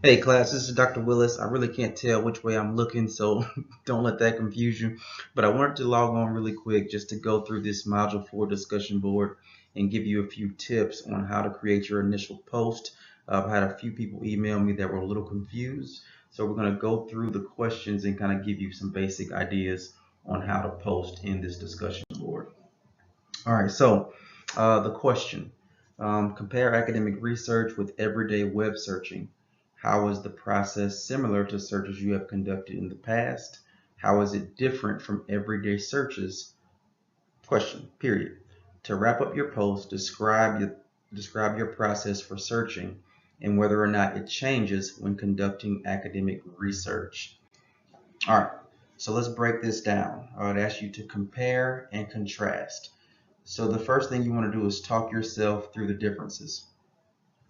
Hey class, this is Dr. Willis. I really can't tell which way I'm looking, so don't let that confuse you. But I wanted to log on really quick just to go through this Module 4 discussion board and give you a few tips on how to create your initial post. I've had a few people email me that were a little confused, so we're going to go through the questions and kind of give you some basic ideas on how to post in this discussion board. All right, so the question, compare academic research with everyday web searching. How is the process similar to searches you have conducted in the past? How is it different from everyday searches? Question, period. To wrap up your post, describe your process for searching and whether or not it changes when conducting academic research. All right, so let's break this down. I would ask you to compare and contrast. So the first thing you want to do is talk yourself through the differences.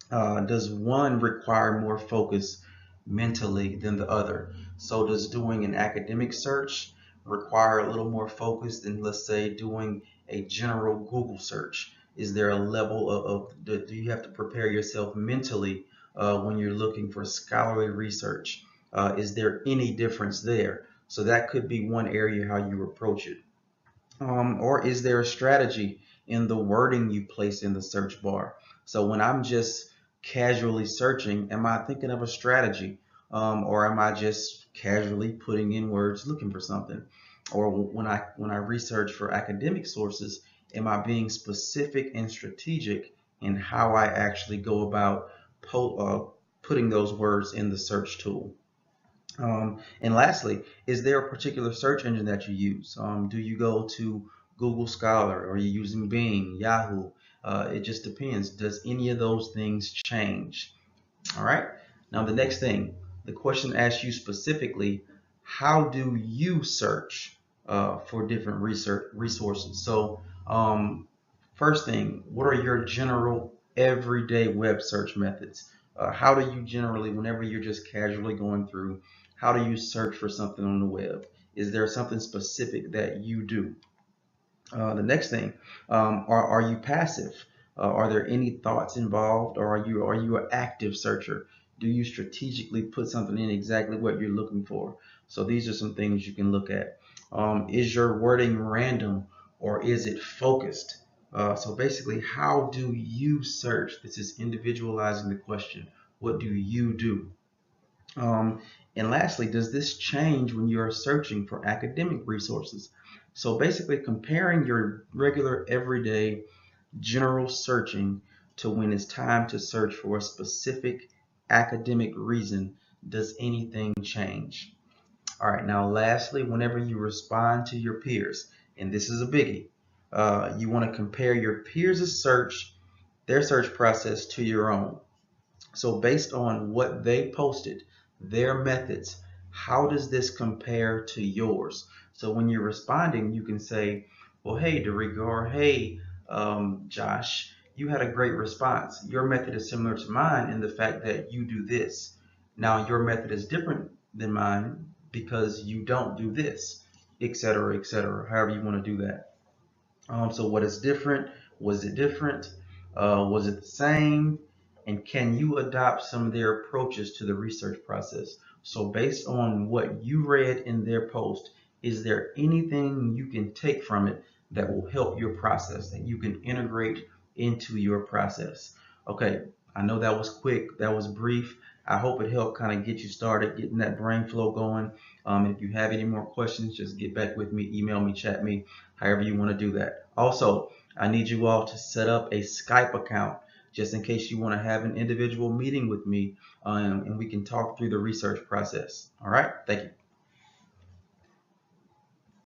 Does one require more focus mentally than the other? So does doing an academic search require a little more focus than, let's say, doing a general Google search? Is there a level do you have to prepare yourself mentally when you're looking for scholarly research? Is there any difference there? So that could be one area how you approach it. Or is there a strategy in the wording you place in the search bar? So when I'm just casually searching, am I thinking of a strategy? Or am I just casually putting in words looking for something? Or when I research for academic sources, am I being specific and strategic in how I actually go about putting those words in the search tool? And lastly, is there a particular search engine that you use? Do you go to Google Scholar, or are you using Bing, Yahoo? It just depends. Does any of those things change? All right. Now the next thing, the question asks you specifically, how do you search for different research resources? So first thing, what are your general everyday web search methods? How do you generally, whenever you're just casually going through, how do you search for something on the web? Is there something specific that you do? The next thing, are you passive? Are there any thoughts involved, or are you an active searcher? Do you strategically put something in exactly what you're looking for? So these are some things you can look at. Is your wording random or is it focused? So basically, how do you search? This is individualizing the question. What do you do? Um, and lastly, does this change when you're searching for academic resources? So basically comparing your regular everyday general searching to when it's time to search for a specific academic reason, does anything change? All right, now lastly, whenever you respond to your peers, and this is a biggie, you want to compare your peers' search, their search process to your own. So based on what they posted, their methods, how does this compare to yours? So when you're responding, you can say, well, hey, Dorigo, or hey, Josh, you had a great response. Your method is similar to mine in the fact that you do this. Now, your method is different than mine because you don't do this, etc., however you want to do that. So what is different? Was it different? Was it the same? And can you adopt some of their approaches to the research process? So based on what you read in their post, is there anything you can take from it that will help your process, that you can integrate into your process? Okay, I know that was quick, that was brief. I hope it helped kind of get you started, getting that brain flow going. If you have any more questions, just get back with me, email me, chat me, however you want to do that. Also, I need you all to set up a Skype account just in case you want to have an individual meeting with me and we can talk through the research process. All right, thank you.